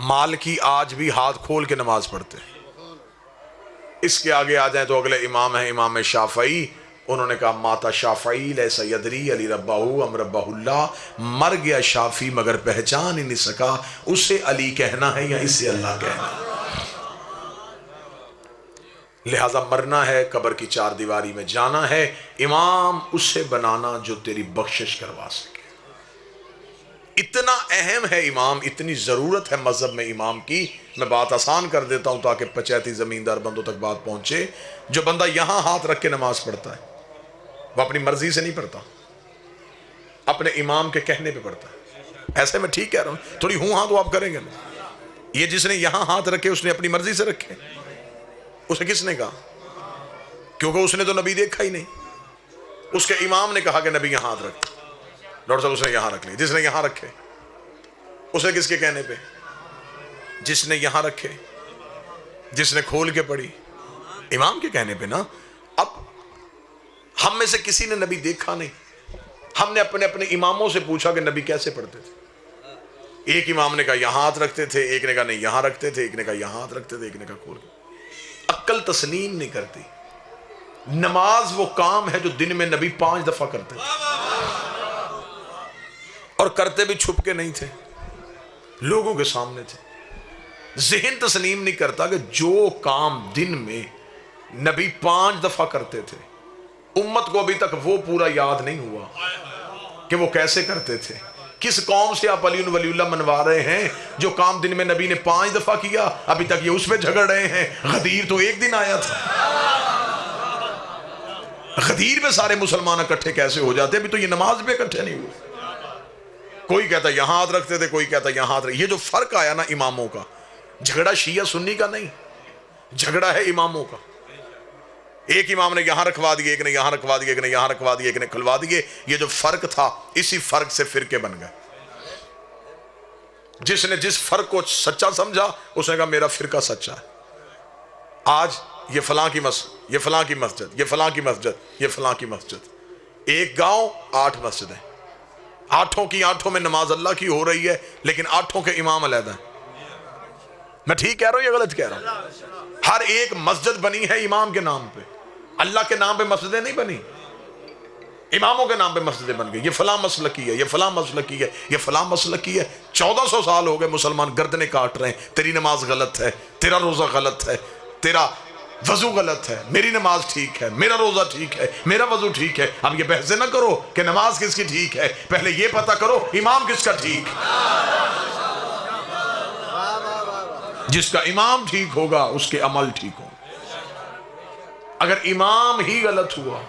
مالکی آج بھی ہاتھ کھول کے نماز پڑھتے ہیں۔ اس کے آگے آ جائیں تو اگلے امام ہیں امام شافعی، انہوں نے کہا ماتا شافعی لیسا یدری علی ربہو ام ربہ اللہ، مر گیا شافعی مگر پہچان ہی نہیں سکا اسے علی کہنا ہے یا اسے اللہ کہنا ہے۔ لہٰذا مرنا ہے، قبر کی چار دیواری میں جانا ہے، امام اسے بنانا جو تیری بخشش کروا سکے۔ اتنا اہم ہے امام، اتنی ضرورت ہے مذہب میں امام کی۔ میں بات آسان کر دیتا ہوں تاکہ پچیتی زمیندار بندوں تک بات پہنچے۔ جو بندہ یہاں ہاتھ رکھ کے نماز پڑھتا ہے وہ اپنی مرضی سے نہیں پڑھتا، اپنے امام کے کہنے پہ پڑھتا ہے۔ ایسے میں ٹھیک کہہ رہا ہوں، تھوڑی ہوں ہاں تو آپ کریں گے نا۔ یہ جس نے یہاں ہاتھ رکھے اس نے اپنی مرضی سے رکھے، اسے کس نے کہا؟ کیونکہ اس نے تو نبی دیکھا ہی نہیں، اس کے امام نے کہا کہ نبی یہاں ہاتھ رکھ، ڈاکٹر صاحب اس نے یہاں رکھ لی۔ جس نے یہاں رکھے اسے کس کے کہنے پہ؟ جس نے یہاں رکھے، جس نے کھول کے پڑھی، امام کے کہنے پہ نا۔ اب ہم میں سے کسی نے نبی دیکھا نہیں، ہم نے اپنے اپنے اماموں سے پوچھا کہ نبی کیسے پڑھتے تھے۔ ایک امام نے کہا یہاں ہاتھ رکھتے تھے، ایک نے کہا نہیں یہاں رکھتے تھے، ایک نے کہا یہاں ہاتھ رکھتے تھے، ایک نے کہا کھول کے۔ عقل تسلیم نہیں کرتی۔ نماز وہ کام ہے جو دن میں نبی 5 دفعہ کرتے تھے، اور کرتے بھی چھپ کے نہیں تھے، لوگوں کے سامنے تھے۔ ذہن تسلیم نہیں کرتا کہ جو کام دن میں نبی 5 دفعہ کرتے تھے، امت کو ابھی تک وہ پورا یاد نہیں ہوا کہ وہ کیسے کرتے تھے۔ کس قوم سے آپ علی ولی اللہ منوا رہے ہیں جو کام دن میں نبی نے 5 دفعہ کیا، ابھی تک یہ اس میں جھگڑ رہے ہیں؟ غدیر تو ایک دن آیا تھا، غدیر میں سارے مسلمان اکٹھے کیسے ہو جاتے؟ ابھی تو یہ نماز پہ اکٹھے نہیں ہوئے۔ کوئی کہتا یہاں ہاتھ رکھتے تھے، کوئی کہتا یہاں ہاتھ رکھتے۔ یہ جو فرق آیا نا اماموں کا، جھگڑا شیعہ سنی کا نہیں، جھگڑا ہے اماموں کا۔ ایک امام نے یہاں رکھوا دیے، ایک نے یہاں رکھوا دیے، ایک نے یہاں رکھوا دیے، ایک نے کھلوا دیے۔ یہ جو فرق تھا، اسی فرق سے فرقے بن گئے۔ جس نے جس فرق کو سچا سمجھا اس نے کہا میرا فرقہ سچا ہے۔ آج یہ فلاں کی مسجد، یہ فلاں کی مسجد، یہ فلاں کی مسجد، یہ فلاں کی مسجد، ایک گاؤں 8 مسجدیں، 8 کی 8 میں نماز اللہ کی ہو رہی ہے، لیکن 8 کے امام علیحدہ ہیں۔ میں ٹھیک کہہ رہا ہوں یا غلط کہہ رہا ہوں؟ ہر ایک مسجد بنی ہے امام کے نام پہ، اللہ کے نام پہ مسجدیں نہیں بنی، اماموں کے نام پہ مسجدیں بن گئی۔ یہ فلاں مسلکی ہے، یہ فلاں مسلکی ہے، یہ فلاں مسلکی ہے۔ 1400 سال ہو گئے مسلمان گردنیں کاٹ رہے ہیں، تیری نماز غلط ہے، تیرا روزہ غلط ہے، تیرا وضو غلط ہے، میری نماز ٹھیک ہے، میرا روزہ ٹھیک ہے، میرا وضو ٹھیک ہے۔ اب یہ بحث نہ کرو کہ نماز کس کی ٹھیک ہے، پہلے یہ پتہ کرو امام کس کا ٹھیک ہے۔ جس کا امام ٹھیک ہوگا اس کے عمل ٹھیک ہوں۔ اگر امام ہی غلط ہوا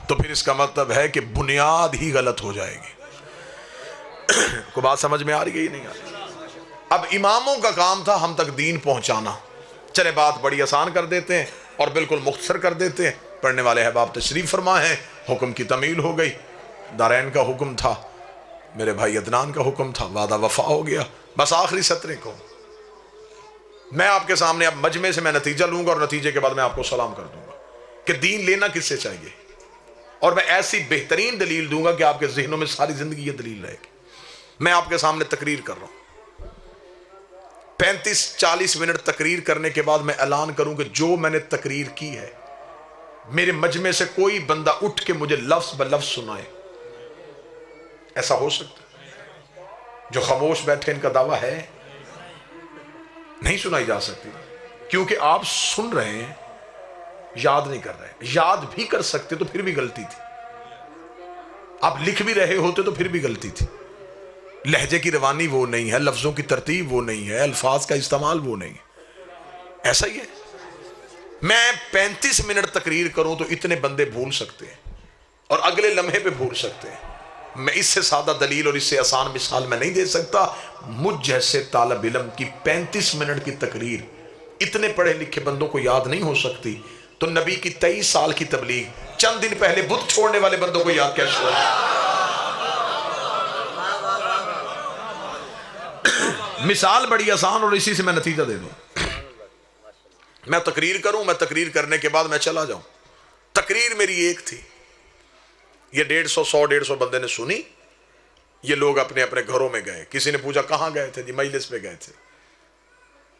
تو پھر اس کا مطلب ہے کہ بنیاد ہی غلط ہو جائے گی۔ کو بات سمجھ میں آ رہی ہے یا نہیں آ رہی؟ اب اماموں کا کام تھا ہم تک دین پہنچانا۔ چلے بات بڑی آسان کر دیتے ہیں اور بالکل مختصر کر دیتے ہیں۔ پڑھنے والے احباب تشریف فرما ہیں، حکم کی تمیل ہو گئی، دارین کا حکم تھا، میرے بھائی عدنان کا حکم تھا، وعدہ وفا ہو گیا۔ بس آخری سطرے کو میں آپ کے سامنے اب مجمع سے میں نتیجہ لوں گا، اور نتیجے کے بعد میں آپ کو سلام کر دوں گا کہ دین لینا کس سے چاہیے، اور میں ایسی بہترین دلیل دوں گا کہ آپ کے ذہنوں میں ساری زندگی یہ دلیل رہے گی۔ میں آپ کے سامنے تقریر کر رہا ہوں، 35-40 منٹ تقریر کرنے کے بعد میں اعلان کروں کہ جو میں نے تقریر کی ہے میرے مجمع سے کوئی بندہ اٹھ کے مجھے لفظ بلفظ سنائے۔ ایسا ہو سکتا ہے؟ جو خاموش بیٹھے ان کا دعویٰ ہے نہیں سنائی جا سکتی، کیونکہ آپ سن رہے ہیں، یاد نہیں کر رہے۔ یاد بھی کر سکتے تو پھر بھی غلطی تھی، آپ لکھ بھی رہے ہوتے تو پھر بھی غلطی تھی۔ لہجے کی روانی وہ نہیں ہے، لفظوں کی ترتیب وہ نہیں ہے، الفاظ کا استعمال وہ نہیں ہے۔ ایسا ہی ہے، میں 35 منٹ تقریر کروں تو اتنے بندے بھول سکتے ہیں اور اگلے لمحے پہ بھول سکتے ہیں۔ میں اس سے سادہ دلیل اور اس سے آسان مثال میں نہیں دے سکتا۔ مجھ جیسے طالب علم کی 35 منٹ کی تقریر اتنے پڑھے لکھے بندوں کو یاد نہیں ہو سکتی، تو نبی کی 23 سال کی تبلیغ چند دن پہلے بت چھوڑنے والے بندوں کو یاد کیسے ہو؟ مثال بڑی آسان اور اسی سے میں نتیجہ دے دوں۔ میں تقریر کروں، میں تقریر کرنے کے بعد میں چلا جاؤں۔ تقریر میری ایک تھی، یہ 150 100 150 بندے نے سنی، یہ لوگ اپنے اپنے گھروں میں گئے. کسی نے پوچھا کہاں گئے تھے؟ جی مجلس پہ گئے تھے.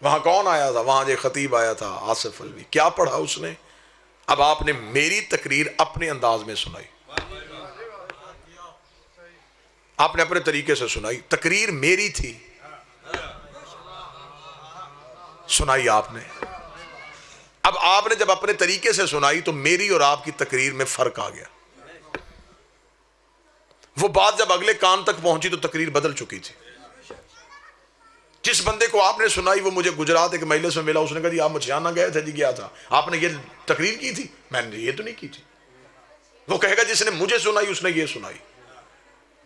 وہاں کون آیا تھا؟ وہاں جو خطیب آیا تھا آصف الوی. کیا پڑھا اس نے؟ اب آپ نے میری تقریر اپنے انداز میں سنائی, آپ نے اپنے طریقے سے سنائی. تقریر میری تھی, سنائی آپ نے. اب آپ نے جب اپنے طریقے سے سنائی تو میری اور آپ کی تقریر میں فرق آ گیا. وہ بات جب اگلے کان تک پہنچی تو تقریر بدل چکی تھی. جس بندے کو آپ نے سنائی وہ مجھے گجرات ایک مجلس میں ملا. اس نے کہا جی آپ مچھیانہ گئے تھے؟ جی گیا تھا. آپ نے یہ تقریر کی تھی؟ میں نے یہ تو نہیں کی تھی. وہ کہے گا جس نے مجھے سنائی اس نے یہ سنائی.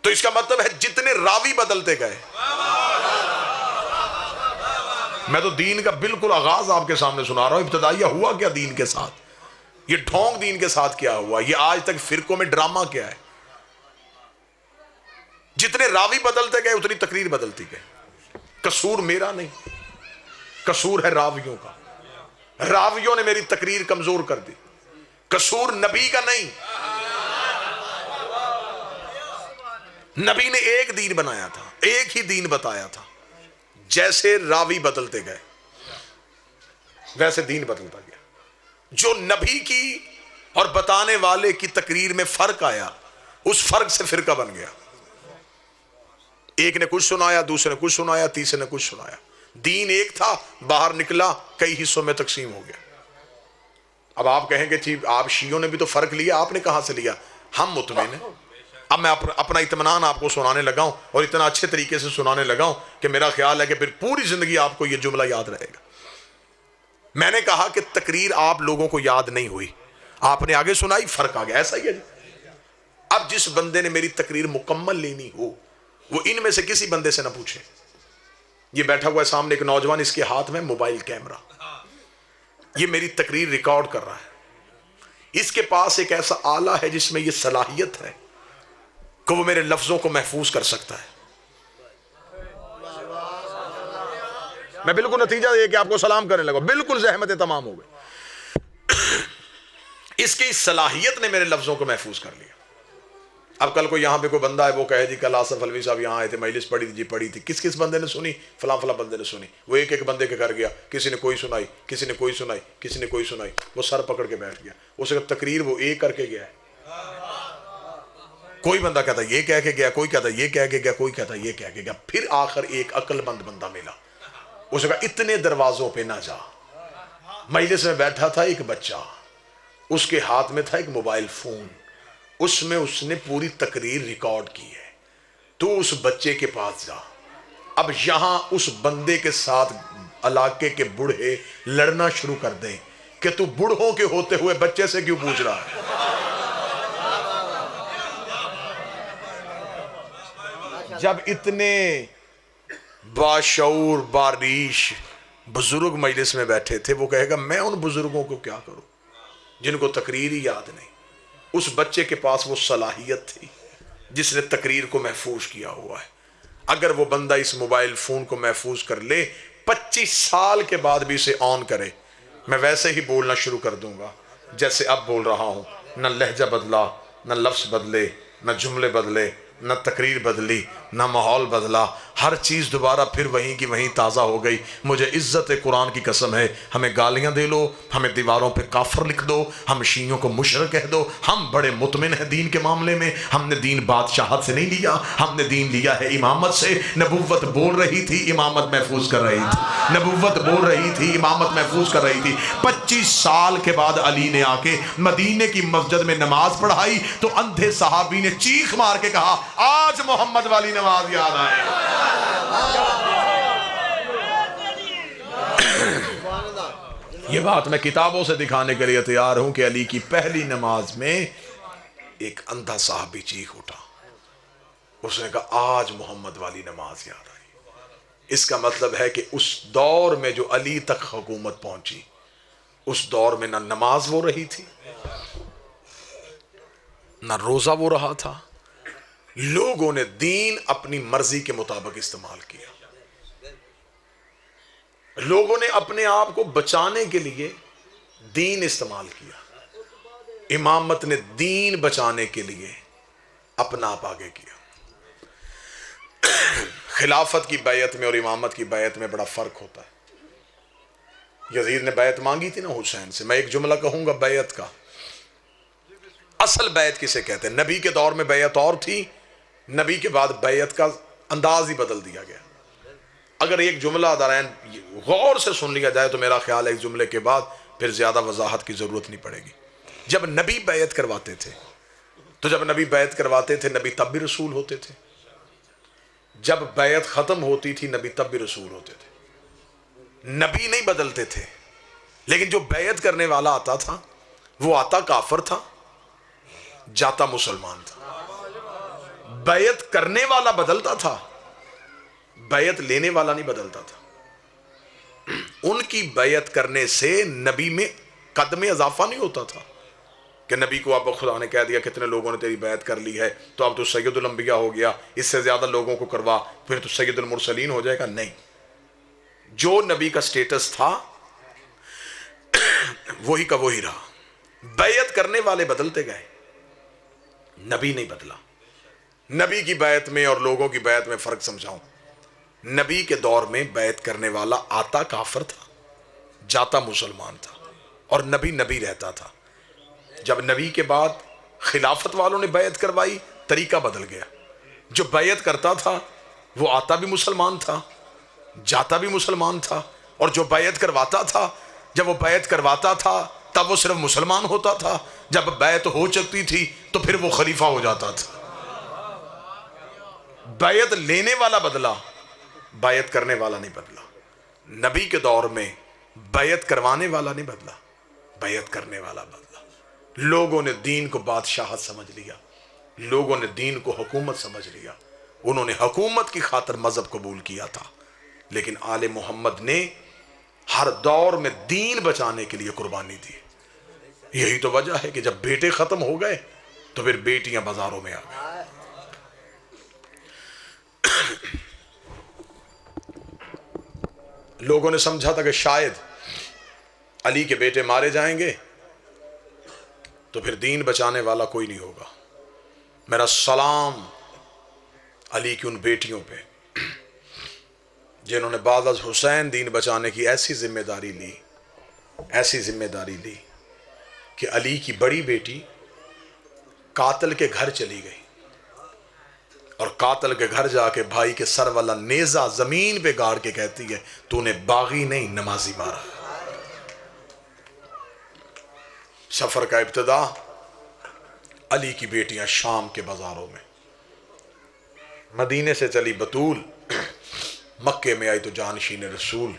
تو اس کا مطلب ہے جتنے راوی بدلتے گئے. میں تو دین کا بالکل آغاز آپ کے سامنے سنا رہا ہوں. ابتدائیہ ہوا کیا دین کے ساتھ, یہ ڈھونگ دین کے ساتھ کیا ہوا, یہ آج تک فرقوں میں ڈرامہ کیا ہے. جتنے راوی بدلتے گئے اتنی تقریر بدلتی گئے. قصور میرا نہیں, قصور ہے راویوں کا. راویوں نے میری تقریر کمزور کر دی. قصور نبی کا نہیں. نبی نے ایک دین بنایا تھا, ایک ہی دین بتایا تھا. جیسے راوی بدلتے گئے ویسے دین بدلتا گیا. جو نبی کی اور بتانے والے کی تقریر میں فرق آیا, اس فرق سے فرقہ بن گیا. ایک نے کچھ سنایا, دوسرے نے کچھ سنایا, تیسرے نے کچھ سنایا. دین ایک تھا, باہر نکلا, کئی حصوں میں تقسیم ہو گیا. اب آپ کہیں گے جی آپ شیعوں نے بھی تو فرق لیا, آپ نے کہاں سے لیا؟ ہم مطمئن ہیں. اب میں اپنا اطمینان آپ کو سنانے لگا ہوں, اور اتنا اچھے طریقے سے سنانے لگا ہوں کہ میرا خیال ہے کہ پھر پوری زندگی آپ کو یہ جملہ یاد رہے گا. میں نے کہا کہ تقریر آپ لوگوں کو یاد نہیں ہوئی, آپ نے آگے سنائی, فرق آ گیا. ایسا ہی ہے جی. اب جس بندے نے میری تقریر مکمل لینی ہو وہ ان میں سے کسی بندے سے نہ پوچھے. یہ بیٹھا ہوا ہے سامنے ایک نوجوان, اس کے ہاتھ میں موبائل کیمرہ, یہ میری تقریر ریکارڈ کر رہا ہے. اس کے پاس ایک ایسا آلہ ہے جس میں یہ صلاحیت ہے کہ وہ میرے لفظوں کو محفوظ کر سکتا ہے. میں بالکل نتیجہ یہ کہ آپ کو سلام کرنے لگا, بالکل زحمتیں تمام ہو گئی. اس کی صلاحیت نے میرے لفظوں کو محفوظ کر لیا. اب کل کو یہاں پہ کوئی بندہ ہے وہ کہے جی کل آصف الوی صاحب یہاں آئے تھے, مجلس پڑھی تھی, جی پڑھی تھی. کس کس بندے نے سنی؟ فلاں فلاں بندے نے سنی. وہ ایک ایک بندے کے گھر گیا, کسی نے کوئی سنائی, کسی نے کوئی سنائی, کسی نے کوئی سنائی. وہ سر پکڑ کے بیٹھ گیا. اس وقت تقریر وہ ایک کر کے گیا ہے. کوئی بندہ کہتا یہ کہہ کے گیا, کوئی کہتا یہ کہہ کے گیا, کوئی کہتا یہ کہہ کے گیا. پھر آخر ایک عقل مند بندہ ملا. اس نے کہا اتنے دروازوں پہ نہ جا. مجلس میں بیٹھا تھا ایک بچہ, اس کے ہاتھ میں تھا ایک موبائل فون, اس میں اس نے پوری تقریر ریکارڈ کی ہے. تو اس بچے کے پاس جا. اب یہاں اس بندے کے ساتھ علاقے کے بوڑھے لڑنا شروع کر دیں کہ تو بوڑھوں کے ہوتے ہوئے بچے سے کیوں پوچھ رہا ہے. جب اتنے باشعور باریش بزرگ مجلس میں بیٹھے تھے, وہ کہے گا میں ان بزرگوں کو کیا کروں جن کو تقریر ہی یاد نہیں. اس بچے کے پاس وہ صلاحیت تھی جس نے تقریر کو محفوظ کیا ہوا ہے. اگر وہ بندہ اس موبائل فون کو محفوظ کر لے, 25 سال کے بعد بھی اسے آن کرے, میں ویسے ہی بولنا شروع کر دوں گا جیسے اب بول رہا ہوں. نہ لہجہ بدلا, نہ لفظ بدلے, نہ جملے بدلے, نہ تقریر بدلی, نہ ماحول بدلا. ہر چیز دوبارہ پھر وہیں کی وہیں تازہ ہو گئی. مجھے عزت قرآن کی قسم ہے, ہمیں گالیاں دے لو, ہمیں دیواروں پہ کافر لکھ دو, ہم شیعوں کو مشرک کہہ دو, ہم بڑے مطمئن ہیں دین کے معاملے میں. ہم نے دین بادشاہت سے نہیں لیا, ہم نے دین لیا ہے امامت سے. نبوت بول رہی تھی, امامت محفوظ کر رہی تھی. نبوت بول رہی تھی, امامت محفوظ کر رہی تھی. 25 سال کے بعد علی نے آ کے مدینے کی مسجد میں نماز پڑھائی تو اندھے صحابی نے چیخ مار کے کہا آج محمد والی نماز یاد آئے. یہ بات میں کتابوں سے دکھانے کے لیے تیار ہوں کہ علی کی پہلی نماز میں ایک اندھا صحابی چیخ اٹھا. اس نے کہا آج محمد والی نماز یاد آئی. اس کا مطلب ہے کہ اس دور میں جو علی تک حکومت پہنچی, اس دور میں نہ نماز وہ رہی تھی, نہ روزہ وہ رہا تھا. لوگوں نے دین اپنی مرضی کے مطابق استعمال کیا. لوگوں نے اپنے آپ کو بچانے کے لیے دین استعمال کیا. امامت نے دین بچانے کے لیے اپنا آپ آگے کیا. خلافت کی بیعت میں اور امامت کی بیعت میں بڑا فرق ہوتا ہے۔ یزید نے بیعت مانگی تھی نا حسین سے، میں ایک جملہ کہوں گا بیعت کا، اصل بیعت کسے کہتے ہیں؟ نبی کے دور میں بیعت اور تھی، نبی کے بعد بیعت کا انداز ہی بدل دیا گیا۔ اگر ایک جملہ دارین غور سے سن لیا جائے تو میرا خیال ہے ایک جملے کے بعد پھر زیادہ وضاحت کی ضرورت نہیں پڑے گی۔ جب نبی بیعت کرواتے تھے تو جب نبی بیعت کرواتے تھے نبی تب بھی رسول ہوتے تھے، جب بیعت ختم ہوتی تھی نبی تب بھی رسول ہوتے تھے۔ نبی نہیں بدلتے تھے، لیکن جو بیعت کرنے والا آتا تھا وہ آتا کافر تھا، جاتا مسلمان تھا۔ بیعت کرنے والا بدلتا تھا، بیعت لینے والا نہیں بدلتا تھا۔ ان کی بیعت کرنے سے نبی میں قدم اضافہ نہیں ہوتا تھا کہ نبی کو اب خدا نے کہہ دیا کتنے لوگوں نے تیری بیعت کر لی ہے تو اب تو سید الانبیاء ہو گیا، اس سے زیادہ لوگوں کو کروا پھر تو سید المرسلین ہو جائے گا۔ نہیں، جو نبی کا سٹیٹس تھا وہی کا وہی رہا۔ بیعت کرنے والے بدلتے گئے، نبی نہیں بدلا۔ نبی کی بیعت میں اور لوگوں کی بیعت میں فرق سمجھاؤں۔ نبی کے دور میں بیعت کرنے والا آتا کافر تھا، جاتا مسلمان تھا، اور نبی نبی رہتا تھا۔ جب نبی کے بعد خلافت والوں نے بیعت کروائی طریقہ بدل گیا۔ جو بیعت کرتا تھا وہ آتا بھی مسلمان تھا، جاتا بھی مسلمان تھا، اور جو بیعت کرواتا تھا جب وہ بیعت کرواتا تھا تب وہ صرف مسلمان ہوتا تھا، جب بیعت ہو چکتی تھی تو پھر وہ خلیفہ ہو جاتا تھا۔ بیعت لینے والا بدلا، بیعت کرنے والا نہیں بدلا۔ نبی کے دور میں بیعت کروانے والا نہیں بدلا، بیعت کرنے والا بدلا۔ لوگوں نے دین کو بادشاہت سمجھ لیا، لوگوں نے دین کو حکومت سمجھ لیا، انہوں نے حکومت کی خاطر مذہب قبول کیا تھا، لیکن آل محمد نے ہر دور میں دین بچانے کے لیے قربانی دی۔ یہی تو وجہ ہے کہ جب بیٹے ختم ہو گئے تو پھر بیٹیاں بازاروں میں آ گئی۔ لوگوں نے سمجھا تھا کہ شاید علی کے بیٹے مارے جائیں گے تو پھر دین بچانے والا کوئی نہیں ہوگا۔ میرا سلام علی کی ان بیٹیوں پہ جنہوں نے بعد از حسین دین بچانے کی ایسی ذمہ داری لی کہ علی کی بڑی بیٹی قاتل کے گھر چلی گئی اور قاتل کے گھر جا کے بھائی کے سر والا نیزہ زمین پہ گاڑ کے کہتی ہے تو نے باغی نہیں نمازی مارا۔ سفر کا ابتدا علی کی بیٹیاں شام کے بازاروں میں، مدینے سے چلی بطول، مکے میں آئی تو جانشین رسول،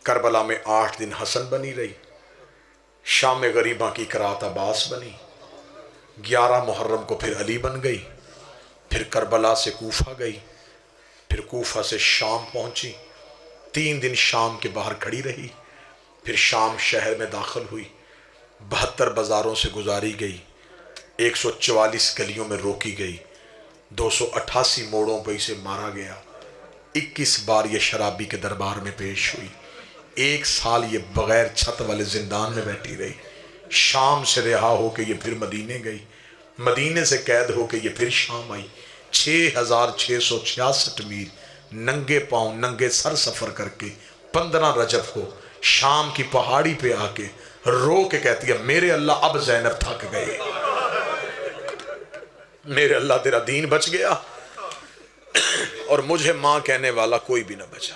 کربلا میں 8 دن حسن بنی رہی، شام میں غریباں کی قرات عباس بنی، 11 محرم کو پھر علی بن گئی، پھر کربلا سے کوفہ گئی، پھر کوفہ سے شام پہنچی، 3 دن شام کے باہر کھڑی رہی، پھر شام شہر میں داخل ہوئی، 72 بازاروں سے گزاری گئی، 144 گلیوں میں روکی گئی، 288 موڑوں پہ اسے مارا گیا، 21 بار یہ شرابی کے دربار میں پیش ہوئی، 1 سال یہ بغیر چھت والے زندان میں بیٹھی رہی، شام سے رہا ہو کے یہ پھر مدینے گئی، مدینے سے قید ہو کے یہ پھر شام آئی، 6666 میل ننگے پاؤں ننگے سر سفر کر کے 15 رجب کو شام کی پہاڑی پہ آ کے رو کے کہتی ہے میرے اللہ اب زینب تھک گئے، میرے اللہ تیرا دین بچ گیا اور مجھے ماں کہنے والا کوئی بھی نہ بچا۔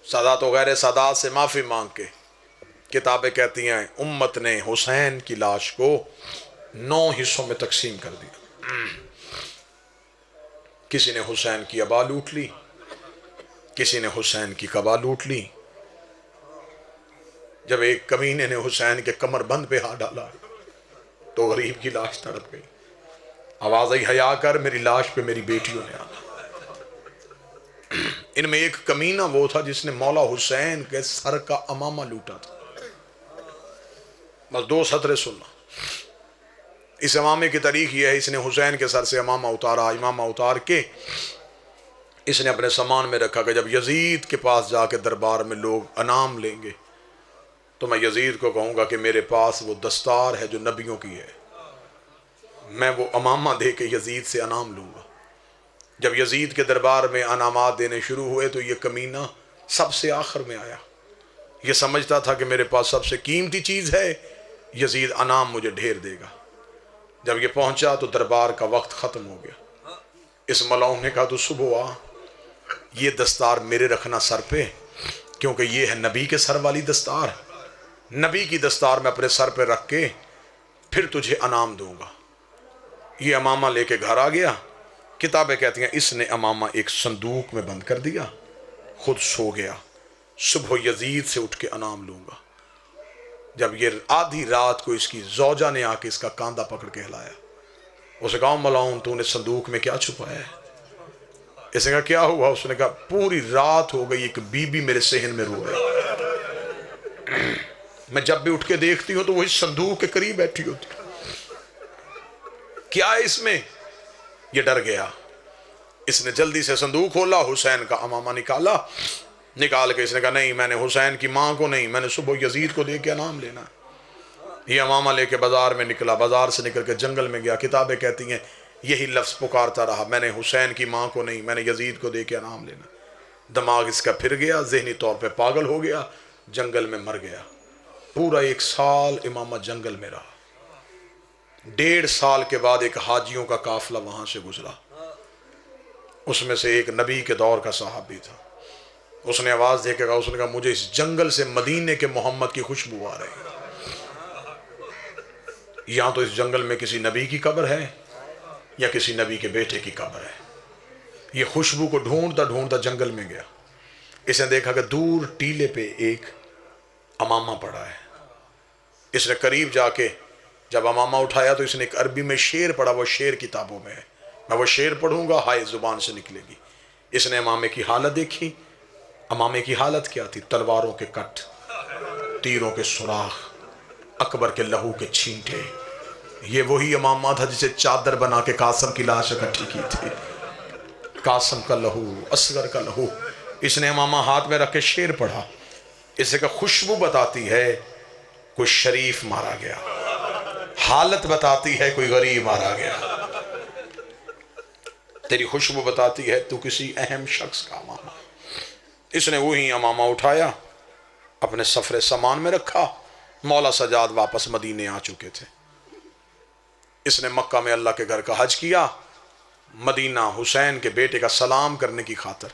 سادات و غیر سادات سے معافی مانگ کے کتابیں کہتی ہیں امت نے حسین کی لاش کو 9 حصوں میں تقسیم کر دیا۔ کسی نے حسین کی ابا لوٹ لی، کسی نے حسین کی قبا لوٹ لی۔ جب ایک کمینے نے حسین کے کمر بند پہ ہاتھ ڈالا تو غریب کی لاش تڑپ گئی، آواز آئی حیا کر، میری لاش پہ میری بیٹیوں نے آنا۔ ان میں ایک کمینہ وہ تھا جس نے مولا حسین کے سر کا امامہ لوٹا تھا۔ بس 2 سطریں سننا۔ اس امامے کی تاریخ یہ ہے، اس نے حسین کے سر سے امامہ اتارا، امامہ اتار کے اس نے اپنے سامان میں رکھا کہ جب یزید کے پاس جا کے دربار میں لوگ انعام لیں گے تو میں یزید کو کہوں گا کہ میرے پاس وہ دستار ہے جو نبیوں کی ہے، میں وہ امامہ دے کے یزید سے انعام لوں گا۔ جب یزید کے دربار میں انعامات دینے شروع ہوئے تو یہ کمینہ سب سے آخر میں آیا۔ یہ سمجھتا تھا کہ میرے پاس سب سے قیمتی چیز ہے، یزید انعام مجھے ڈھیر دے گا۔ جب یہ پہنچا تو دربار کا وقت ختم ہو گیا۔ اس ملعون نے کہا تو صبح آ، یہ دستار میرے رکھنا سر پہ، کیونکہ یہ ہے نبی کے سر والی دستار۔ نبی کی دستار میں اپنے سر پہ رکھ کے پھر تجھے انعام دوں گا۔ یہ امامہ لے کے گھر آ گیا۔ کتابیں کہتی ہیں اس نے امامہ ایک صندوق میں بند کر دیا، خود سو گیا۔ صبح یزید سے اٹھ کے انعام لوں گا۔ جب یہ آدھی رات کو اس کی زوجہ نے آ کے اس کا کاندھا پکڑ کے ہلایا، اسے کہا ملعون تو نے صندوق میں کیا چھپایا ہے؟ اس نے کہا کیا ہوا؟ اس نے کہا پوری رات ہو گئی ایک بی بی میرے صحن میں رو رہی، میں جب بھی اٹھ کے دیکھتی ہوں تو وہ اس صندوق کے قریب بیٹھی ہوتی، کیا ہے اس میں؟ یہ ڈر گیا۔ اس نے جلدی سے صندوق کھولا، حسین کا امامہ نکال کے اس نے کہا نہیں، میں نے حسین کی ماں کو نہیں، میں نے صبح یزید کو دے کے انعام لینا۔ یہ امامہ لے کے بازار میں نکلا، بازار سے نکل کے جنگل میں گیا۔ کتابیں کہتی ہیں یہی لفظ پکارتا رہا، میں نے حسین کی ماں کو نہیں، میں نے یزید کو دے کے انعام لینا۔ دماغ اس کا پھر گیا، ذہنی طور پہ پاگل ہو گیا، جنگل میں مر گیا۔ پورا 1 سال امامہ جنگل میں رہا۔ 1.5 سال کے بعد ایک حاجیوں کا قافلہ وہاں سے گزرا، اس میں سے ایک نبی کے دور کا صحابی تھا۔ اس نے آواز دے کے کہا، اس نے کہا مجھے اس جنگل سے مدینے کے محمد کی خوشبو آ رہی ہے۔ یہاں تو اس جنگل میں کسی نبی کی قبر ہے یا کسی نبی کے بیٹے کی قبر ہے۔ یہ خوشبو کو ڈھونڈتا ڈھونڈتا جنگل میں گیا۔ اس نے دیکھا کہ دور ٹیلے پہ ایک امامہ پڑا ہے۔ اس نے قریب جا کے جب امامہ اٹھایا تو اس نے ایک عربی میں شعر پڑھا، وہ شعر کتابوں میں ہے، میں وہ شعر پڑھوں گا، ہائے زبان سے نکلے گی۔ اس نے امامے کی حالت دیکھی۔ امامے کی حالت کیا تھی؟ تلواروں کے کٹ، تیروں کے سوراخ، اکبر کے لہو کے چھینٹے۔ یہ وہی امامہ تھا جسے چادر بنا کے قاسم کی لاش اکٹھی کی تھی۔ قاسم کا لہو، اصغر کا لہو۔ اس نے امامہ ہاتھ میں رکھ کے شعر پڑھا۔ اسے کہ خوشبو بتاتی ہے کوئی شریف مارا گیا، حالت بتاتی ہے کوئی غریب مارا گیا، تیری خوشبو بتاتی ہے تو کسی اہم شخص کا امامہ۔ اس نے وہی امامہ اٹھایا، اپنے سفر سامان میں رکھا۔ مولا سجاد واپس مدینے آ چکے تھے۔ اس نے مکہ میں اللہ کے گھر کا حج کیا۔ مدینہ حسین کے بیٹے کا سلام کرنے کی خاطر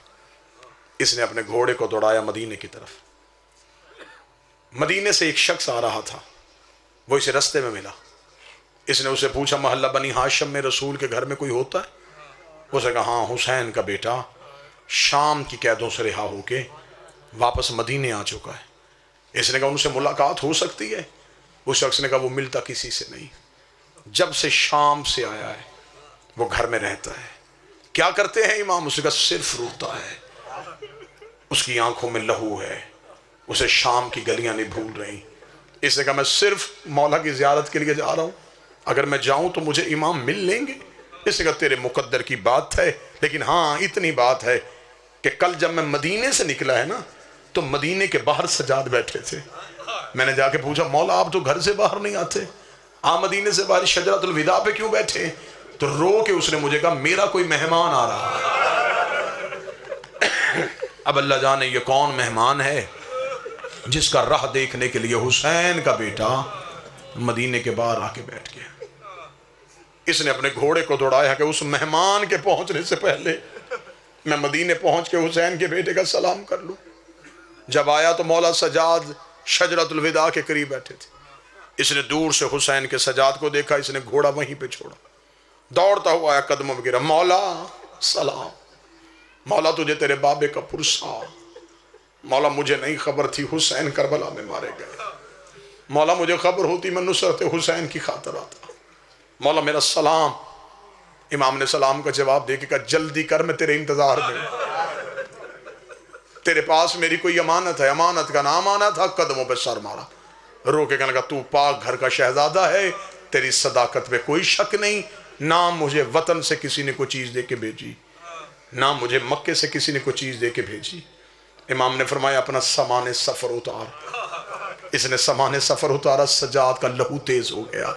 اس نے اپنے گھوڑے کو دوڑایا مدینے کی طرف۔ مدینے سے ایک شخص آ رہا تھا، وہ اسے رستے میں ملا۔ اس نے اسے پوچھا محلہ بنی ہاشم میں رسول کے گھر میں کوئی ہوتا ہے؟ اسے کہا ہاں، حسین کا بیٹا شام کی قیدوں سے رہا ہو کے واپس مدینے آ چکا ہے۔ اس نے کہا ان سے ملاقات ہو سکتی ہے؟ اس شخص نے کہا وہ ملتا کسی سے نہیں، جب سے شام سے آیا ہے وہ گھر میں رہتا ہے۔ کیا کرتے ہیں امام؟ اس نے کہا صرف روتا ہے، اس کی آنکھوں میں لہو ہے، اسے شام کی گلیاں نہیں بھول رہی۔ اس نے کہا میں صرف مولا کی زیارت کے لیے جا رہا ہوں، اگر میں جاؤں تو مجھے امام مل لیں گے؟ اس نے کہا تیرے مقدر کی بات ہے، لیکن ہاں اتنی بات ہے کہ کل جب میں مدینے سے نکلا ہے نا تو مدینے کے باہر سجاد بیٹھے تھے۔ میں نے جا کے پوچھا مولا آپ تو گھر سے باہر نہیں آتے، مدینے سے باہر شجرۃ الوداع پہ کیوں بیٹھے؟ تو رو کے اس نے مجھے کہا میرا کوئی مہمان آ رہا ہے۔ اب اللہ جانے یہ کون مہمان ہے جس کا راہ دیکھنے کے لیے حسین کا بیٹا مدینے کے باہر آ کے بیٹھ گیا۔ اس نے اپنے گھوڑے کو دوڑایا کہ اس مہمان کے پہنچنے سے پہلے میں مدینے پہنچ کے حسین کے بیٹے کا سلام کر لوں۔ جب آیا تو مولا سجاد شجرۃ الوداع کے قریب بیٹھے تھے۔ اس نے دور سے حسین کے سجاد کو دیکھا، اس نے گھوڑا وہیں پہ چھوڑا، دوڑتا ہوا آیا، قدموں میں گرا، مولا سلام، مولا تجھے تیرے بابے کا پرسا، مولا مجھے نہیں خبر تھی حسین کربلا میں مارے گئے، مولا مجھے خبر ہوتی میں نصرت حسین کی خاطر آتا، مولا میرا سلام۔ امام نے سلام کا جواب دے کے کہا جلدی کر، میں تیرے انتظار میں، تیرے پاس میری کوئی امانت ہے، امانت کا نام آنا تھا۔ قدموں پہ سر مارا، رو کے کہنے لگا تو پاک گھر کا شہزادہ ہے، تیری صداقت پہ کوئی شک نہیں، نہ مجھے وطن سے کسی نے کوئی چیز دے کے بھیجی، نہ مجھے مکے سے کسی نے کوئی چیز دے کے بھیجی۔ امام نے فرمایا اپنا سامان سفر اتار۔ اس نے سامان سفر اتارا، سجاد کا لہو تیز ہو گیا۔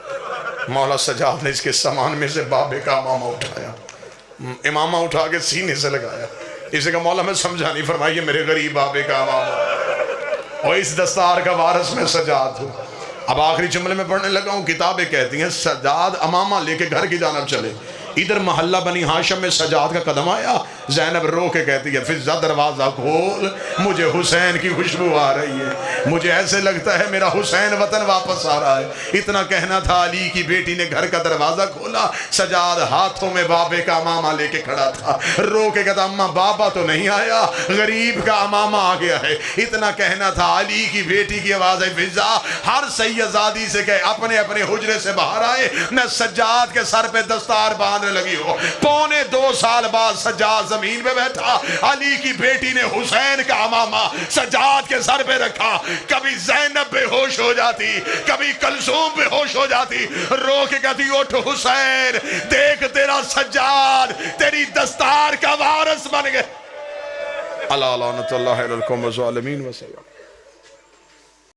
مولا سجاد نے اس کے سامان میں سے بابے کا امامہ اٹھایا، امامہ اٹھا کے سینے سے لگایا، اسے کہا مولا میں سمجھا نہیں، فرمائیے میرے غریب بابے کا امامہ، اور اس دستار کا وارث میں سجاد ہوں۔ اب آخری جملے میں پڑھنے لگا ہوں، کتابیں کہتی ہیں سجاد امامہ لے کے گھر کی جانب چلے، ادھر محلہ بنی ہاشم میں سجاد کا قدم آیا، زینب رو کے کہتی ہے فضہ دروازہ کھول، مجھے حسین کی خوشبو آ رہی ہے، مجھے ایسے لگتا ہے میرا حسین وطن واپس آ رہا ہے۔ اتنا کہنا تھا، علی کی بیٹی نے گھر کا دروازہ کھولا، سجاد ہاتھوں میں بابے کا امامہ لے کے کھڑا تھا، رو کے کہتا اماں بابا تو نہیں آیا، غریب کا امامہ آ گیا ہے۔ اتنا کہنا تھا، علی کی بیٹی کی آواز ہے فضہ ہر سیدزادی سے کہ اپنے اپنے حجرے سے باہر آئے، میں سجاد کے سر پہ دستار باندھنے لگی ہو۔ 2.25 سال بعد سجاد زمین پہ بیٹھا، علی کی بیٹی نے حسین کا امامہ سجاد کے سر پہ رکھا، کبھی زینب بے ہوش ہو جاتی، کبھی کلثوم بے ہوش ہو جاتی، رو کے کہتی اٹھ حسین، دیکھ تیرا سجاد تیری دستار کا وارث بن گئے۔ اللہ لعنت اللہ علی القوم الظالمین وسلم۔